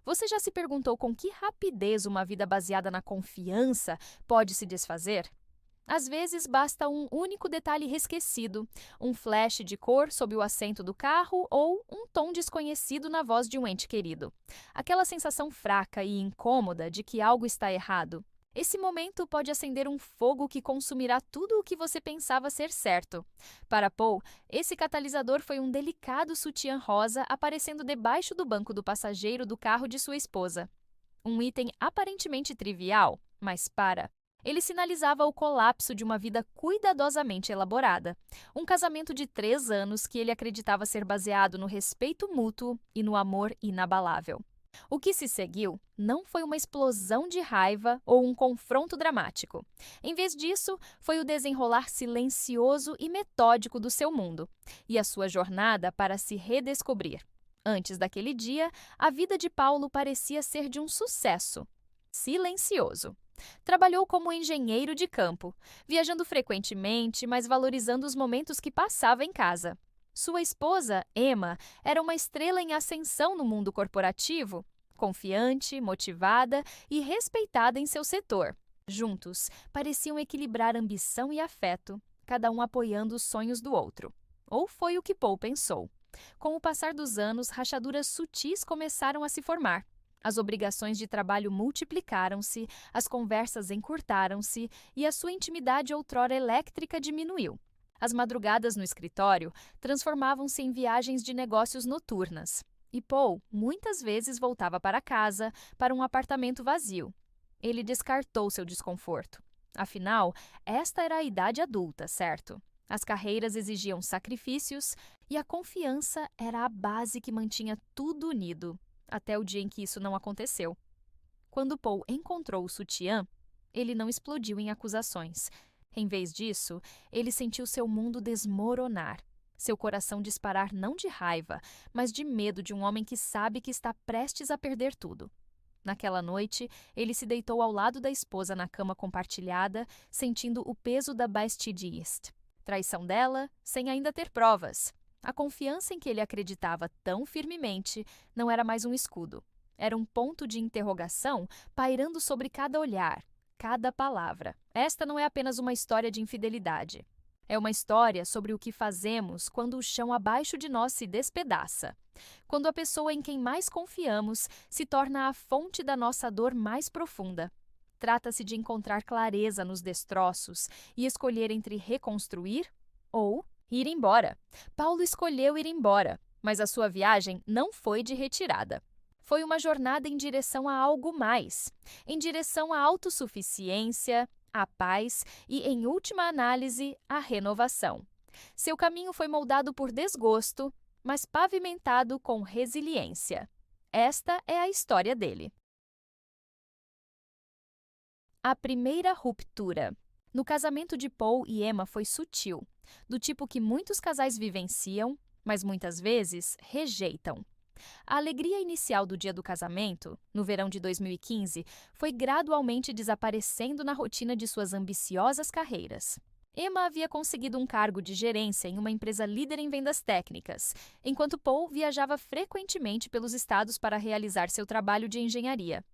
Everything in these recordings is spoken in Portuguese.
Você já se perguntou com que rapidez uma vida baseada na confiança pode se desfazer? Às vezes basta um único detalhe esquecido, um flash de cor sob o assento do carro ou um tom desconhecido na voz de um ente querido. Aquela sensação fraca e incômoda de que algo está errado. Esse momento pode acender um fogo que consumirá tudo o que você pensava ser certo. Para Paul, esse catalisador foi um delicado sutiã rosa aparecendo debaixo do banco do passageiro do carro de sua esposa. Um item aparentemente trivial, mas ele sinalizava o colapso de uma vida cuidadosamente elaborada. Um casamento de 3 anos que ele acreditava ser baseado no respeito mútuo e no amor inabalável. O que se seguiu não foi uma explosão de raiva ou um confronto dramático. Em vez disso, foi o desenrolar silencioso e metódico do seu mundo e a sua jornada para se redescobrir. Antes daquele dia, a vida de Paulo parecia ser de um sucesso silencioso. Trabalhou como engenheiro de campo, viajando frequentemente, mas valorizando os momentos que passava em casa. Sua esposa, Emma, era uma estrela em ascensão no mundo corporativo, confiante, motivada e respeitada em seu setor. Juntos, pareciam equilibrar ambição e afeto, cada um apoiando os sonhos do outro. Ou foi o que Paul pensou. Com o passar dos anos, rachaduras sutis começaram a se formar. As obrigações de trabalho multiplicaram-se, as conversas encurtaram-se e a sua intimidade outrora elétrica diminuiu. As madrugadas no escritório transformavam-se em viagens de negócios noturnas. E Paul muitas vezes voltava para casa, para um apartamento vazio. Ele descartou seu desconforto. Afinal, esta era a idade adulta, certo? As carreiras exigiam sacrifícios e a confiança era a base que mantinha tudo unido, até o dia em que isso não aconteceu. Quando Paul encontrou o sutiã, ele não explodiu em acusações. Em vez disso, ele sentiu seu mundo desmoronar, seu coração disparar não de raiva, mas de medo de um homem que sabe que está prestes a perder tudo. Naquela noite, ele se deitou ao lado da esposa na cama compartilhada, sentindo o peso da Bastide East. Traição dela, sem ainda ter provas. A confiança em que ele acreditava tão firmemente não era mais um escudo. Era um ponto de interrogação pairando sobre cada olhar, cada palavra. Esta não é apenas uma história de infidelidade. É uma história sobre o que fazemos quando o chão abaixo de nós se despedaça. Quando a pessoa em quem mais confiamos se torna a fonte da nossa dor mais profunda. Trata-se de encontrar clareza nos destroços e escolher entre reconstruir ou ir embora. Paulo escolheu ir embora, mas a sua viagem não foi de retirada. Foi uma jornada em direção a algo mais, em direção à autossuficiência, à paz e, em última análise, à renovação. Seu caminho foi moldado por desgosto, mas pavimentado com resiliência. Esta é a história dele. A primeira ruptura. No casamento de Paul e Emma foi sutil, do tipo que muitos casais vivenciam, mas muitas vezes rejeitam. A alegria inicial do dia do casamento, no verão de 2015, foi gradualmente desaparecendo na rotina de suas ambiciosas carreiras. Emma havia conseguido um cargo de gerência em uma empresa líder em vendas técnicas, enquanto Paul viajava frequentemente pelos estados para realizar seu trabalho de engenharia.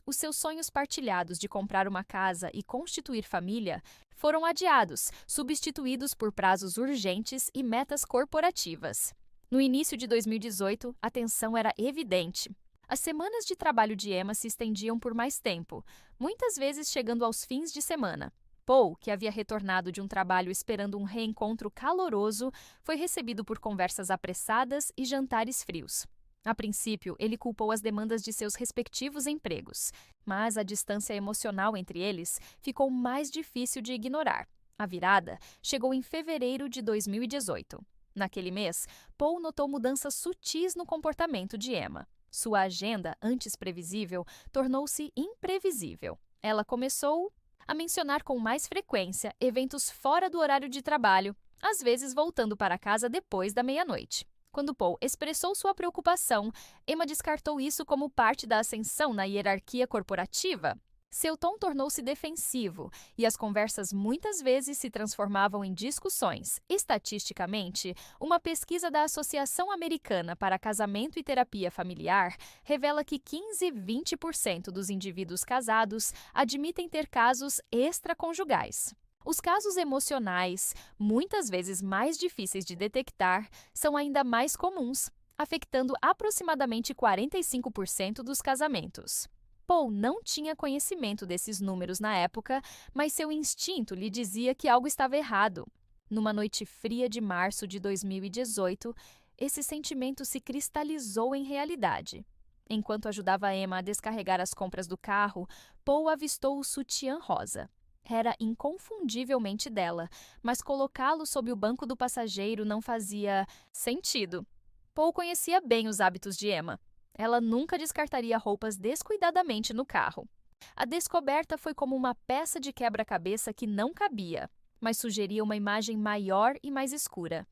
Os seus sonhos partilhados de comprar uma casa e constituir família foram adiados, substituídos por prazos urgentes e metas corporativas. No início de 2018, a tensão era evidente. As semanas de trabalho de Emma se estendiam por mais tempo, muitas vezes chegando aos fins de semana. Paul, que havia retornado de um trabalho esperando um reencontro caloroso, foi recebido por conversas apressadas e jantares frios. A princípio, ele culpou as demandas de seus respectivos empregos, mas a distância emocional entre eles ficou mais difícil de ignorar. A virada chegou em fevereiro de 2018. Naquele mês, Paul notou mudanças sutis no comportamento de Emma. Sua agenda, antes previsível, tornou-se imprevisível. Ela começou a mencionar com mais frequência eventos fora do horário de trabalho, às vezes voltando para casa depois da meia-noite. Quando Paul expressou sua preocupação, Emma descartou isso como parte da ascensão na hierarquia corporativa. Seu tom tornou-se defensivo e as conversas muitas vezes se transformavam em discussões. Estatisticamente, uma pesquisa da Associação Americana para Casamento e Terapia Familiar revela que 15-20% dos indivíduos casados admitem ter casos extraconjugais. Os casos emocionais, muitas vezes mais difíceis de detectar, são ainda mais comuns, afetando aproximadamente 45% dos casamentos. Paul não tinha conhecimento desses números na época, mas seu instinto lhe dizia que algo estava errado. Numa noite fria de março de 2018, esse sentimento se cristalizou em realidade. Enquanto ajudava Emma a descarregar as compras do carro, Paul avistou o sutiã rosa. Era inconfundivelmente dela, mas colocá-lo sob o banco do passageiro não fazia sentido. Paul conhecia bem os hábitos de Emma. Ela nunca descartaria roupas descuidadamente no carro. A descoberta foi como uma peça de quebra-cabeça que não cabia, mas sugeria uma imagem maior e mais escura.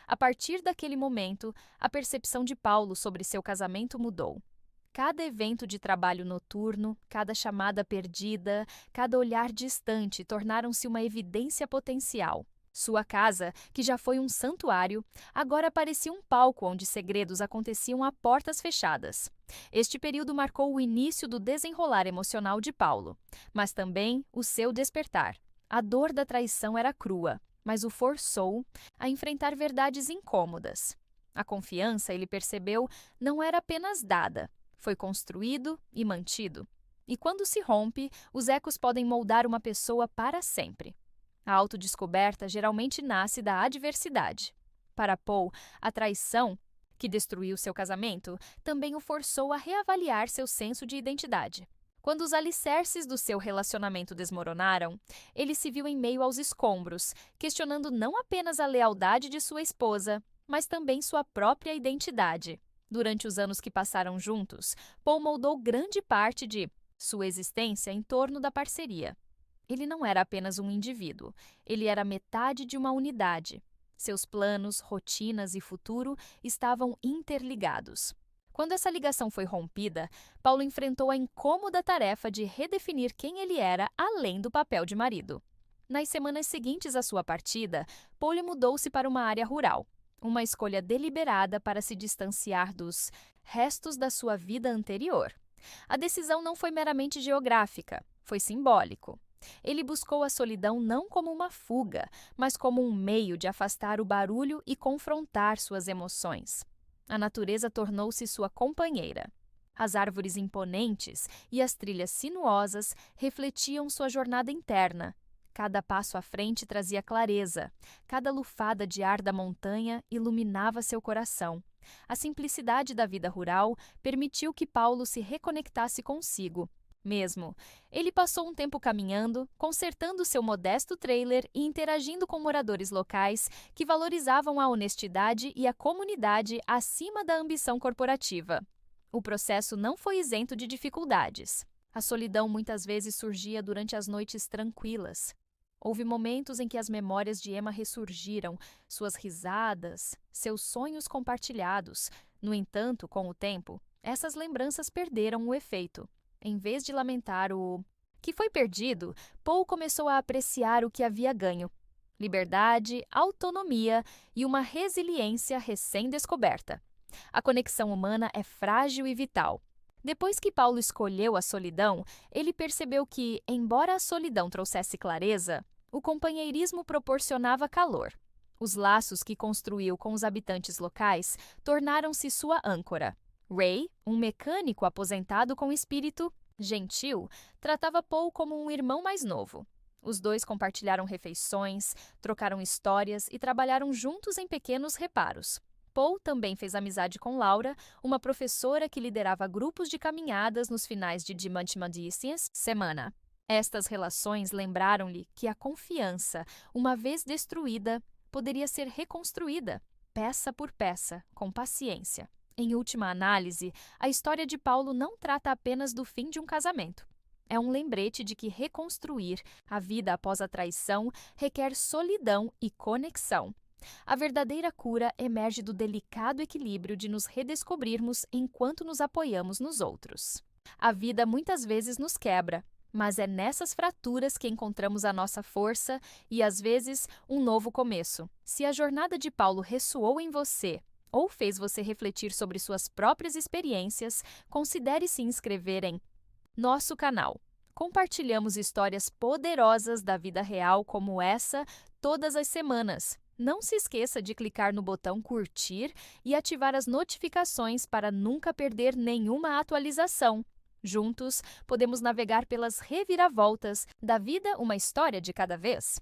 A partir daquele momento, a percepção de Paulo sobre seu casamento mudou. Cada evento de trabalho noturno, cada chamada perdida, cada olhar distante tornaram-se uma evidência potencial. Sua casa, que já foi um santuário, agora parecia um palco onde segredos aconteciam a portas fechadas. Este período marcou o início do desenrolar emocional de Paulo, mas também o seu despertar. A dor da traição era crua, mas o forçou a enfrentar verdades incômodas. A confiança, ele percebeu, não era apenas dada, foi construído e mantido. E quando se rompe, os ecos podem moldar uma pessoa para sempre. A autodescoberta geralmente nasce da adversidade. Para Paul, a traição, que destruiu seu casamento, também o forçou a reavaliar seu senso de identidade. Quando os alicerces do seu relacionamento desmoronaram, ele se viu em meio aos escombros, questionando não apenas a lealdade de sua esposa, mas também sua própria identidade. Durante os anos que passaram juntos, Paul moldou grande parte de sua existência em torno da parceria. Ele não era apenas um indivíduo, ele era metade de uma unidade. Seus planos, rotinas e futuro estavam interligados. Quando essa ligação foi rompida, Paulo enfrentou a incômoda tarefa de redefinir quem ele era além do papel de marido. Nas semanas seguintes à sua partida, Paul mudou-se para uma área rural, uma escolha deliberada para se distanciar dos restos da sua vida anterior. A decisão não foi meramente geográfica, foi simbólico. Ele buscou a solidão não como uma fuga, mas como um meio de afastar o barulho e confrontar suas emoções. A natureza tornou-se sua companheira. As árvores imponentes e as trilhas sinuosas refletiam sua jornada interna. Cada passo à frente trazia clareza, cada lufada de ar da montanha iluminava seu coração. A simplicidade da vida rural permitiu que Paulo se reconectasse consigo. Mesmo, ele passou um tempo caminhando, consertando seu modesto trailer e interagindo com moradores locais que valorizavam a honestidade e a comunidade acima da ambição corporativa. O processo não foi isento de dificuldades. A solidão muitas vezes surgia durante as noites tranquilas. Houve momentos em que as memórias de Emma ressurgiram, suas risadas, seus sonhos compartilhados. No entanto, com o tempo, essas lembranças perderam o efeito. Em vez de lamentar o que foi perdido, Paul começou a apreciar o que havia ganho: liberdade, autonomia e uma resiliência recém-descoberta. A conexão humana é frágil e vital. Depois que Paulo escolheu a solidão, ele percebeu que, embora a solidão trouxesse clareza, o companheirismo proporcionava calor. Os laços que construiu com os habitantes locais tornaram-se sua âncora. Ray, um mecânico aposentado com espírito gentil, tratava Paul como um irmão mais novo. Os dois compartilharam refeições, trocaram histórias e trabalharam juntos em pequenos reparos. Paul também fez amizade com Laura, uma professora que liderava grupos de caminhadas nos finais de semana. Estas relações lembraram-lhe que a confiança, uma vez destruída, poderia ser reconstruída, peça por peça, com paciência. Em última análise, a história de Paulo não trata apenas do fim de um casamento. É um lembrete de que reconstruir a vida após a traição requer solidão e conexão. A verdadeira cura emerge do delicado equilíbrio de nos redescobrirmos enquanto nos apoiamos nos outros. A vida muitas vezes nos quebra, Mas é nessas fraturas que encontramos a nossa força e, às vezes, um novo começo. Se a jornada de Paulo ressoou em você ou fez você refletir sobre suas próprias experiências, considere se inscrever em nosso canal. Compartilhamos histórias poderosas da vida real como essa todas as semanas. Não se esqueça de clicar no botão curtir e ativar as notificações para nunca perder nenhuma atualização. Juntos, podemos navegar pelas reviravoltas da vida, uma história de cada vez.